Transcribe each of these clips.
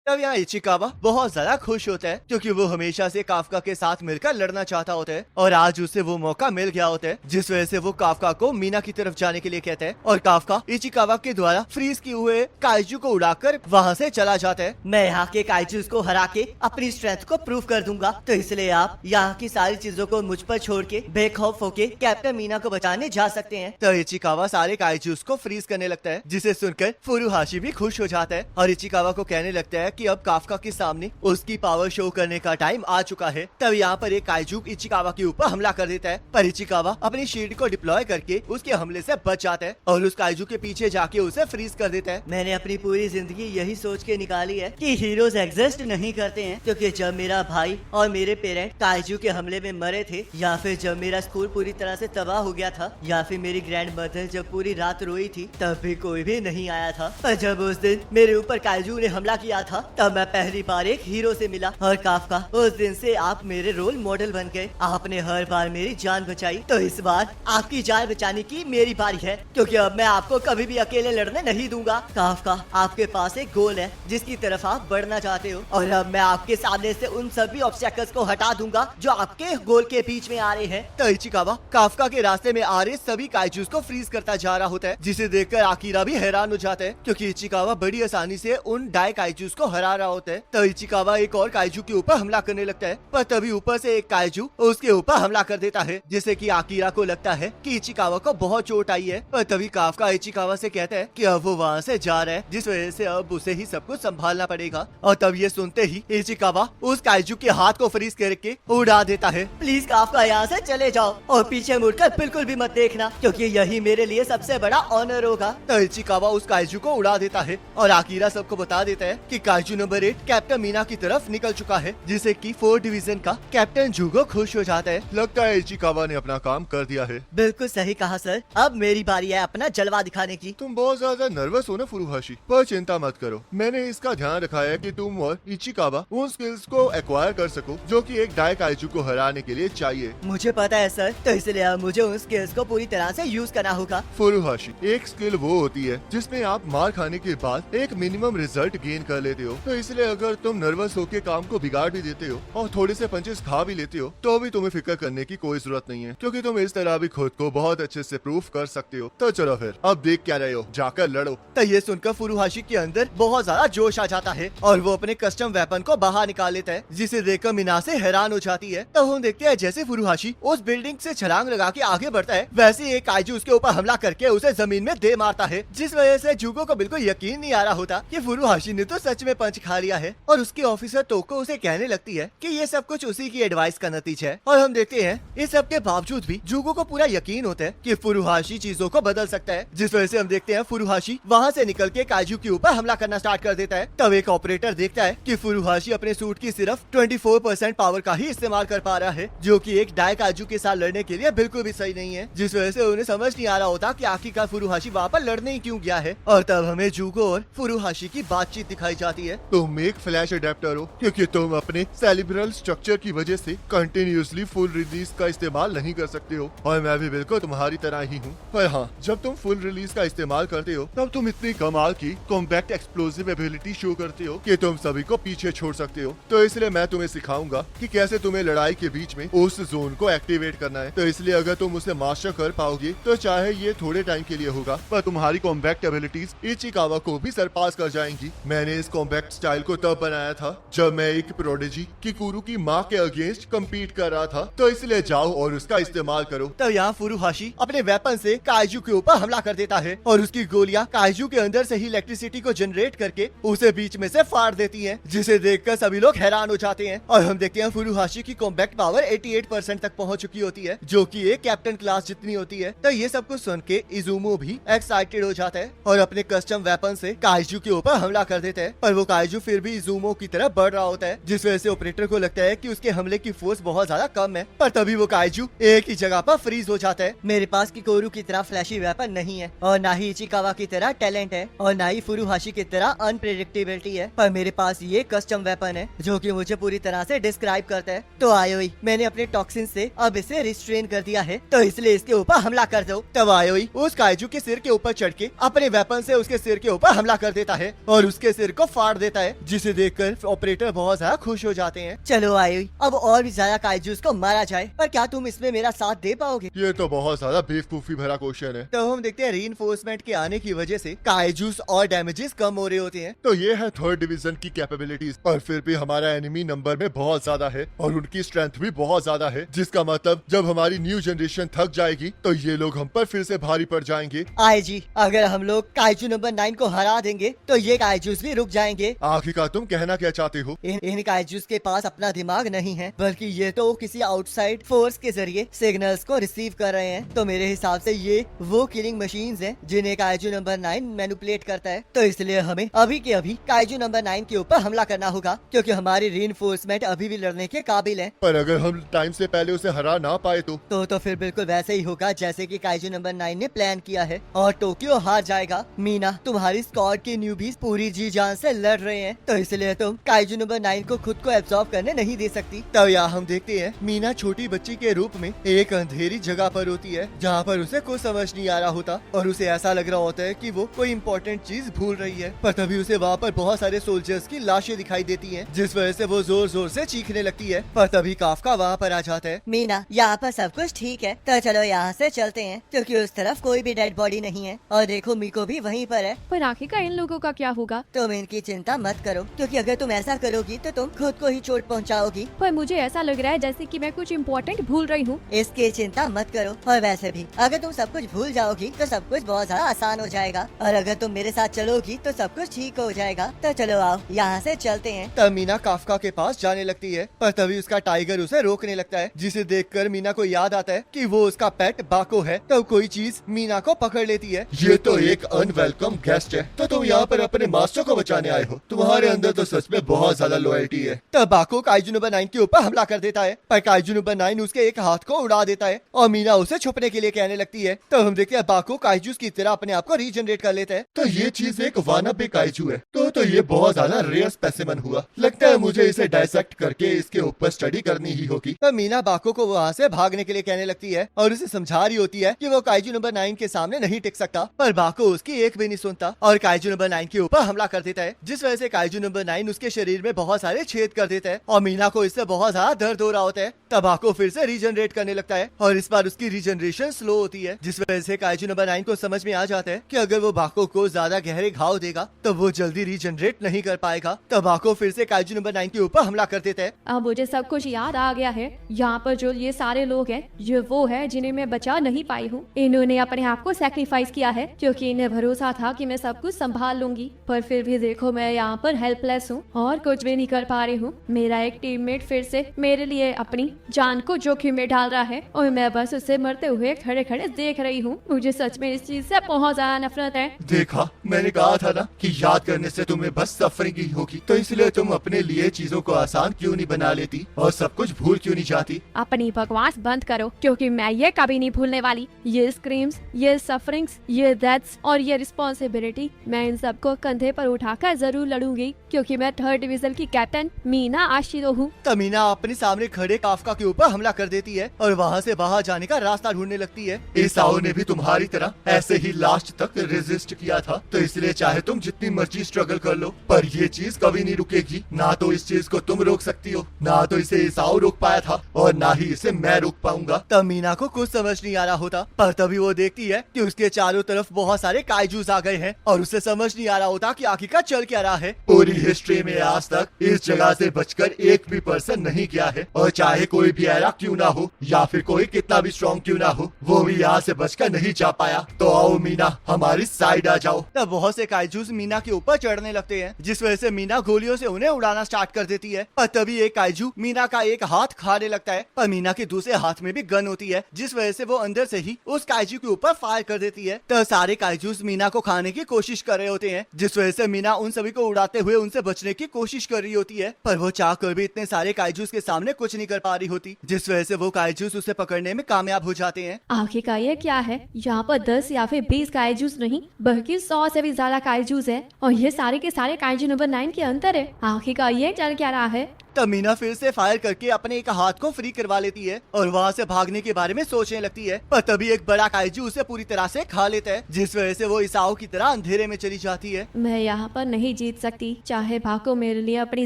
तब यहाँ इचिकावा बहुत ज्यादा खुश होता है क्योंकि वो हमेशा से काफका के साथ मिलकर लड़ना चाहता होता है और आज उसे वो मौका मिल गया होता है, जिस वजह से वो काफका को मीना की तरफ जाने के लिए कहता है और काफका इचिकावा के द्वारा फ्रीज किए हुए काइजू को उड़ाकर वहाँ से चला जाता है। मैं यहाँ के काइजूस को हरा के अपनी स्ट्रेंथ को प्रूव कर दूंगा, तो इसलिए आप यहाँ की सारी चीजों को मुझ पर छोड़ के बेखौफ होके कैप्टन मीना को बचाने जा सकते हैं। तो इचिकावा सारे काइजूस को फ्रीज करने लगता है, जिसे सुनकर फुरुहाशी भी खुश हो जाता है और इचिकावा को कहने लगता है कि अब काफका के सामने उसकी पावर शो करने का टाइम आ चुका है। तब यहाँ पर एक काइजू इचिकावा के ऊपर हमला कर देता है, पर इचिकावा अपनी शील्ड को डिप्लॉय करके उसके हमले से बच जाता है और उस काइजू के पीछे जाके उसे फ्रीज कर देता है। मैंने अपनी पूरी जिंदगी यही सोच के निकाली है कि हीरोज एग्जिस्ट नहीं करते हैं, क्योंकि जब मेरा भाई और मेरे पेरेंट काइजू के हमले में मरे थे, या फिर जब मेरा स्कूल पूरी तरह से तबाह हो गया था, या फिर मेरी ग्रैंड मदर जब पूरी रात रोई थी, तब भी कोई भी नहीं आया था। पर जब उस दिन मेरे ऊपर काइजू ने हमला किया था, तब मैं पहली बार एक हीरो से मिला और काफका उस दिन से आप मेरे रोल मॉडल बन गए। आपने हर बार मेरी जान बचाई, तो इस बार आपकी जान बचाने की मेरी बारी है, क्योंकि अब मैं आपको कभी भी अकेले लड़ने नहीं दूंगा। काफका, आपके पास एक गोल है जिसकी तरफ आप बढ़ना चाहते हो, और अब मैं आपके सामने से उन सभी ऑब्स्टेकल्स को हटा दूंगा जो आपके गोल के बीच में आ रहे हैं। तो इचिकावा काफका के रास्ते में आ रहे सभी काइजूस को फ्रीज करता जा रहा होता है, जिसे देखकर आकिरा भी हैरान हो जाता है क्योंकि इचिकावा बड़ी आसानी से उन डाई काइजूस को हरा रहा होता है। तो इचिकावा एक और काइजू के ऊपर हमला करने लगता है, पर तभी ऊपर से एक काइजू उसके ऊपर हमला कर देता है, जिससे कि आकिरा को लगता है कि इचिकावा को बहुत चोट आई है। पर तभी काफका इचिकावा से कहता है कि अब वो वहाँ से जा रहा है, जिस वजह से अब उसे ही सब कुछ संभालना पड़ेगा। और तब ये सुनते ही इचिकावा उस काइजू के हाथ को फ्रीज करके उड़ा देता है। प्लीज काफका, यहाँ से चले जाओ और पीछे मुड़कर बिल्कुल भी मत देखना, क्योंकि यही मेरे लिए सबसे बड़ा ऑनर होगा। तो इचिकावा उस काइजू को उड़ा देता है और आकिरा सबको बता देता है कि काइजू नंबर 8 कैप्टन मीना की तरफ निकल चुका है, जिसे कि 4 डिवीजन का कैप्टन जुगो खुश हो जाता है। लगता है इचिकावा ने अपना काम कर दिया है। बिल्कुल सही कहा सर, अब मेरी बारी है अपना जलवा दिखाने की। तुम बहुत ज्यादा नर्वस हो ना फुरुहाशी, पर चिंता मत करो, मैंने इसका ध्यान रखा है कि तुम और इचिकावा उन स्किल्स को एक्वायर कर सको जो कि एक डाई काइजू को हराने के लिए चाहिए। मुझे पता है सर, तो इसलिए अब मुझे उन स्किल्स को पूरी तरह से यूज करना होगा। फुरुहाशी, एक स्किल वो होती है जिसमें आप मार खाने के बाद एक मिनिमम रिजल्ट गेन कर लेते हो, तो इसलिए अगर तुम नर्वस होकर काम को बिगाड़ भी देते हो और थोड़े से पंचेस खा भी लेते हो, तो भी तुम्हें फिक्र करने की कोई जरूरत नहीं है, क्योंकि तुम इस तरह भी खुद को बहुत अच्छे से प्रूफ कर सकते हो। तो चलो फिर, अब देख क्या रहे हो, जाकर लड़ो। तो ये सुनकर फुरुहाशी के अंदर बहुत ज्यादा जोश आ जाता है और वो अपने कस्टम वेपन को बाहर निकाल लेता है, जिसे देखकर मीना से हैरान हो जाती है। तो हम देखते हैं जैसे फुरुहाशी उस बिल्डिंग से छलांग लगा के आगे बढ़ता है, वैसे ही एक काइजू उसके ऊपर हमला करके उसे जमीन में दे मारता है, जिस वजह से जुगो को बिल्कुल यकीन नहीं आ रहा होता कि फुरुहाशी ने तो सच में पंच खा लिया है। और उसकी ऑफिसर तोको उसे कहने लगती है कि ये सब कुछ उसी की एडवाइस का नतीजा है। और हम देखते हैं इस सब के बावजूद भी जुगो को पूरा यकीन होता है कि फुरुहाशी चीजों को बदल सकता है, जिस वजह से हम देखते हैं फुरुहाशी वहाँ से निकल के काइजू के ऊपर हमला करना स्टार्ट कर देता है। तब एक ऑपरेटर देखता है कि फुरुहाशी अपने सूट की सिर्फ 24% पावर का ही इस्तेमाल कर पा रहा है, जो कि एक डाई काइजू के साथ लड़ने के लिए बिल्कुल भी सही नहीं है, जिस वजह से उन्हें समझ नहीं आ रहा होता कि आखिरकार फुरुहाशी वहाँ पर लड़ने ही क्यों गया है। और तब हमें जुगो और फुरुहाशी की बातचीत दिखाई जाती है। तुम एक फ्लैश अडेप्टर हो, क्योंकि तुम अपने सेरिब्रल स्ट्रक्चर की वजह से कंटिन्यूअसली फुल रिलीज का इस्तेमाल नहीं कर सकते हो, और मैं भी बिल्कुल तुम्हारी तरह ही हूँ। पर हाँ, जब तुम फुल रिलीज का इस्तेमाल करते हो, तब तुम इतनी कमाल की कॉम्पैक्ट एक्सप्लोसिव एबिलिटी शो करते हो कि तुम सभी को पीछे छोड़ सकते हो। तो इसलिए मैं तुम्हें सिखाऊंगा कि कैसे तुम्हें लड़ाई के बीच में उस जोन को एक्टिवेट करना है। तो इसलिए अगर तुम उसे मास्टर कर पाओगे, तो चाहे ये थोड़े टाइम के लिए होगा, पर तुम्हारी कॉम्पैक्ट एबिलिटीज इचिकावा को भी सरपास कर जाएंगी। मैंने इस कॉम्पैक्ट स्टाइल को तब बनाया था जब मैं एक प्रोडिजी किकुरु की माँ के अगेंस्ट कम्पीट कर रहा था, तो इसलिए जाओ और उसका इस्तेमाल करो। तब यहाँ फुरुहाशी अपने वेपन से काइजू के ऊपर हमला कर देता है और उसकी गोलियां काइजू के अंदर से ही इलेक्ट्रिसिटी को जनरेट करके उसे बीच में से फाड़ देती हैं, जिसे देखकर सभी लोग हैरान हो जाते हैं। और हम देखते हैं फुरुहाशी की कॉम्पैक्ट पावर 88% तक पहुंच चुकी होती है, जो कि एक कैप्टन क्लास जितनी होती है। तो ये सब कुछ सुन के इजुमो भी एक्साइटेड हो जाता है और अपने कस्टम वेपन से काइजू के ऊपर हमला कर देता है, पर वो काइजू फिर भी इजुमो की तरफ बढ़ रहा होता है, जिस वजह से ऑपरेटर को लगता है कि उसके हमले की फोर्स बहुत ज्यादा कम है। पर तभी वो काइजू एक ही जगह पर फ्रीज हो जाता है। मेरे पास किकोरू की तरह फ्लैशी वेपन नहीं है, और ना ही इचिकावा की तरह टैलेंट है, और ना ही फुरुहाशी की तरह अनप्रेडिक्टेबिलिटी है, पर मेरे पास ये कस्टम वेपन है जो कि मुझे पूरी तरह से डिस्क्राइब करता है। तो आयोई, मैंने अपने टॉक्सिन से अब इसे रिस्ट्रेन कर दिया है, तो इसलिए इसके ऊपर हमला कर दो। तब आयोई उस काइजू के सिर के ऊपर चढ़ के अपने वेपन से उसके सिर के ऊपर हमला कर देता है और उसके सिर को फाड़ कर देता है, जिसे देखकर ऑपरेटर बहुत ज्यादा खुश हो जाते हैं। चलो आयुई, अब और भी ज्यादा काइजूस को मारा जाए, पर क्या तुम इसमें मेरा साथ दे पाओगे? ये तो बहुत ज्यादा बेवकूफी भरा क्वेश्चन है। तो हम देखते हैं रीइंफोर्समेंट के आने की वजह से काइजूस और डैमेजेस कम हो रहे होते हैं। तो ये है थर्ड डिवीजन की कैपेबिलिटीज, और फिर भी हमारा एनिमी नंबर में बहुत ज्यादा है और उनकी स्ट्रेंथ भी बहुत ज्यादा है, जिसका मतलब जब हमारी न्यू जनरेशन थक जाएगी तो ये लोग हम पर फिर से भारी पड़ जाएंगे। आईजी, अगर हम लोग काइजू नंबर 9 को हरा देंगे तो ये काइजूस भी रुक जाएंगे। आखिरकार तुम कहना क्या चाहते हो? इन काइजूस के पास अपना दिमाग नहीं है, बल्कि ये तो किसी आउटसाइड फोर्स के जरिए सिग्नल्स को रिसीव कर रहे हैं। तो मेरे हिसाब से ये वो किलिंग मशीन्स हैं जिन्हें काइजू नंबर 9 मैनिपुलेट करता है। तो इसलिए हमें अभी के अभी काइजू नंबर 9 के ऊपर हमला करना होगा, क्योंकि हमारी रीइंफोर्समेंट अभी भी लड़ने के काबिल है। पर अगर हम टाइम से पहले उसे हरा ना पाए तो फिर बिल्कुल वैसे ही होगा जैसे कि काइजू नंबर 9 ने प्लान किया है, और टोक्यो हार जाएगा। मीना, तुम्हारी स्क्वाड के न्यूबीज पूरी जी जान से लड़ रहे हैं, तो इसलिए तुम काइजू नंबर 9 को खुद को एब्जॉर्ब करने नहीं दे सकती। तब यहाँ हम देखते हैं मीना छोटी बच्ची के रूप में एक अंधेरी जगह पर होती है, जहाँ पर उसे कुछ समझ नहीं आ रहा होता और उसे ऐसा लग रहा होता है कि वो कोई इम्पोर्टेंट चीज भूल रही है। पर तभी उसे वहाँ पर बहुत सारे सोल्जर्स की लाशें दिखाई देती हैं, जिस वजह से वो जोर जोर से चीखने लगती है। पर तभी काफका वहाँ पर आ जाता है। मीना, यहाँ पर सब कुछ ठीक है, तो चलो यहाँ से चलते हैं, क्योंकि उस तरफ कोई भी डेड बॉडी नहीं है, और देखो मीको भी वहीं पर है। पर आखिरकार इन लोगों का क्या होगा? तुम इनकी चिंता मत करो, क्योंकि अगर तुम ऐसा करोगी तो तुम खुद को ही चोट पहुँचाओगी। पर मुझे ऐसा लग रहा है जैसे कि मैं कुछ इम्पोर्टेंट भूल रही हूँ। इसकी चिंता मत करो, और वैसे भी अगर तुम सब कुछ भूल जाओगी तो सब कुछ बहुत ज्यादा आसान हो जाएगा, और अगर तुम मेरे साथ चलोगी तो सब कुछ ठीक हो जाएगा। तो चलो आओ, यहाँ से चलते हैं। तब मीना काफका के पास जाने लगती है, पर तभी उसका टाइगर उसे रोकने लगता है, जिसे देखकर मीना को याद आता है कि वो उसका पेट बाको है। तब कोई चीज मीना को पकड़ लेती है। ये तो एक अनवेलकम गेस्ट है। तो तुम यहाँ पर अपने मास्टर को बचाने आए हो? तुम्हारे अंदर तो सच में बहुत ज्यादा लॉयल्टी है। तब बाको काइजू नंबर 9 के ऊपर हमला कर देता है, पर काइजू नंबर 9 उसके एक हाथ को उड़ा देता है और मीना उसे छुपने के लिए कहने लगती है। तब हम देखते हैं बाको काइजूस की तरह अपने आप को रीजनरेट कर लेता है। तो ये चीज एक वानबे काइजू है। तो ये बहुत ज्यादा रेयर स्पेसिमन हुआ। लगता है मुझे इसे डायसेक्ट करके इसके ऊपर स्टडी करनी ही होगी। तब मीना बाको को वहाँ से भागने के लिए कहने लगती है और उसे समझा रही होती है कि वो काइजू नंबर 9 के सामने नहीं टिक सकता, पर बाको उसकी एक भी नहीं सुनता और काइजू नंबर 9 के ऊपर हमला कर देता है, जिस वजह से काइजू नंबर 9 उसके शरीर में बहुत सारे छेद कर देता है और मीना को इससे बहुत ज्यादा दर्द हो रहा होता है। तब बाको फिर से रीजनरेट करने लगता है और इस बार उसकी रीजनरेशन स्लो होती है, जिस वजह से काइजू नंबर 9 को समझ में आ जाता है कि अगर वो बाको को ज्यादा गहरे घाव देगा तो वो जल्दी रीजनरेट नहीं कर पाएगा। तब बाको फिर से काइजू नंबर 9 के ऊपर हमला कर देता है। अब मुझे सब कुछ याद आ गया है। यहाँ पर जो ये सारे लोग हैं, ये वो है जिन्हें मैं बचा नहीं पाई हूँ। इन्होंने अपने आप को सैक्रिफाइस किया है, क्योंकि इन्हें भरोसा था कि मैं सब कुछ संभाल लूंगी, पर फिर भी देखो मैं यहाँ पर हेल्पलेस हूँ और कुछ भी नहीं कर पा रही हूँ। मेरा एक टीममेट फिर से मेरे लिए अपनी जान को जोखिम में डाल रहा है और मैं बस उसे मरते हुए खड़े खड़े देख रही हूँ। मुझे सच में इस चीज से बहुत ज्यादा नफरत है। देखा, मैंने कहा था ना कि याद करने से तुम्हें बस सफरिंग ही होगी। तो इसलिए तुम अपने लिए चीजों को आसान क्यों नहीं बना लेती और सब कुछ भूल क्यों नहीं जाती? अपनी बकवास बंद करो, क्योंकि मैं ये कभी नहीं भूलने वाली। ये स्क्रीम्स, ये सफरिंग्स, ये डेथ्स और ये रिस्पॉन्सिबिलिटी, मैं इन सबको कंधे पर उठाकर जरूर लड़ूंगी, क्योंकि मैं 3rd डिवीजन की कैप्टन मीना आशिरो हूँ। तब मीना अपने सामने खड़े काफका के ऊपर हमला कर देती है और वहाँ से बाहर जाने का रास्ता ढूंढने लगती है। ईसाओ ने भी तुम्हारी तरह ऐसे ही लास्ट तक रेजिस्ट किया था, तो इसलिए चाहे तुम जितनी मर्जी स्ट्रगल कर लो, पर ये चीज कभी नहीं रुकेगी। ना तो इस चीज को तुम रोक सकती हो, ना तो इसे ईसाओ रोक पाया था, और ना ही इसे मैं रोक पाऊंगा। तब मीना को कुछ समझ नहीं आ रहा होता, पर तभी वो देखती है कि उसके चारों तरफ बहुत सारे काइजूस आ गए हैं और उसे समझ नहीं आ रहा होता कि आखिरकार चल क्या रहा है। पूरी हिस्ट्री में आज तक इस जगह से बचकर एक भी पर्सन नहीं गया है, और चाहे कोई भी एरा क्यों ना हो या फिर कोई कितना भी स्ट्रॉन्ग क्यों ना हो, वो भी यहाँ से बचकर नहीं जा पाया। तो आओ मीना, हमारी साइड आ जाओ। तब बहुत से काइजूस मीना के ऊपर चढ़ने लगते हैं, जिस वजह से मीना गोलियों से उन्हें उड़ाना स्टार्ट कर देती है। पर तभी एक काइजू मीना का एक हाथ खाने लगता है, पर मीना के दूसरे हाथ में भी गन होती है, जिस वजह से वो अंदर से ही उस काइजू के ऊपर फायर कर देती है। तो सारे काइजूस मीना को खाने की कोशिश कर रहे होते हैं, जिस वजह से मीना उन सभी को उड़ाते हुए उनसे बचने की कोशिश कर रही होती है, पर वो चाह कर भी इतने सारे काइजूस के सामने कुछ नहीं कर पा रही होती, जिस वजह से वो काइजूस उसे पकड़ने में कामयाब हो जाते हैं। आखिरकार ये क्या है? यहाँ पर 10 या फिर 20 काइजूस नहीं बल्कि 100 से भी ज्यादा काइजूस है, और ये सारे के सारे काइजू नंबर 9 के अंदर है। आखिरकार ये चल क्या रहा है? तब मीना फिर से फायर करके अपने एक हाथ को फ्री करवा लेती है और वहाँ से भागने के बारे में सोचने लगती है, पर तभी एक बड़ा काइजू उसे पूरी तरह से खा लेता है, जिस वजह से वो इसाओ की तरह अंधेरे में चली जाती है। मैं यहाँ पर नहीं जीत सकती। चाहे भाको मेरे लिए अपनी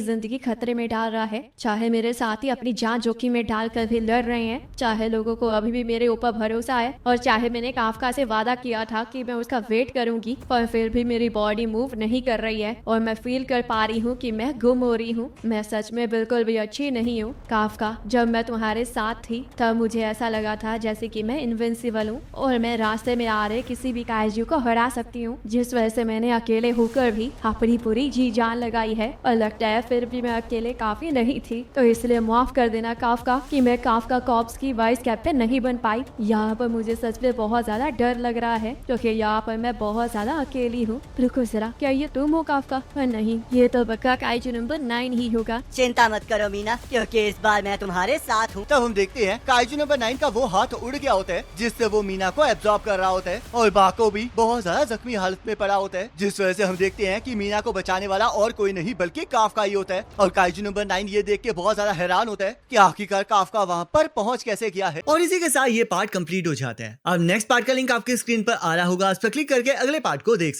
जिंदगी खतरे में डाल रहा है, चाहे मेरे साथी अपनी जान जोखिम में डालकर भी लड़ रहे हैं, चाहे लोगों को अभी भी मेरे ऊपर भरोसा है, और चाहे मैंने काफका से वादा किया था कि मैं उसका वेट करूंगी, पर फिर भी मेरी बॉडी मूव नहीं कर रही है और मैं फील कर पा रही हूँ कि मैं गुम हो रही हूँ। मैं सच में बिल्कुल भी अच्छी नहीं हूँ। काफका, जब मैं तुम्हारे साथ थी तब मुझे ऐसा लगा था जैसे कि मैं इनविंसिबल हूँ और मैं रास्ते में आ रहे किसी भी काइजू को हरा सकती हूँ, जिस वजह से मैंने अकेले होकर भी अपनी पूरी जी जान लगाई है। और लगता है फिर भी मैं अकेले काफी नहीं थी, तो इसलिए माफ कर देना काफका कि मैं काफका कॉर्प्स की वाइस कैप्टन नहीं बन पाई। यहाँ पर मुझे सच में बहुत ज्यादा डर लग रहा है क्योंकि यहाँ पर मैं बहुत ज्यादा अकेली हूँ। रुको जरा, क्या ये तुम हो काफका? पर नहीं, ये तो पक्का काइजू नंबर 9 ही होगा। चिंता मत करो मीना, क्योंकि इस बार मैं तुम्हारे साथ हूँ। तब हम देखते हैं काइजू नंबर 9 का वो हाथ उड़ गया होता है जिससे वो मीना को एब्जॉर्ब कर रहा होता है और बाको भी बहुत ज्यादा जख्मी हालत में पड़ा होता है, जिस वजह से हम देखते हैं कि मीना को बचाने वाला और कोई नहीं बल्कि काफका ही होता है। और काइजू नंबर 9 ये देख के बहुत ज्यादा हैरान होता है कि आखिरकार काफका वहाँ पर पहुँच कैसे गया है। और इसी के साथ ये पार्ट कंप्लीट हो जाता है। अब नेक्स्ट पार्ट का लिंक आपके स्क्रीन पर आ रहा होगा, उस पर क्लिक करके अगले पार्ट को देख सकते हैं।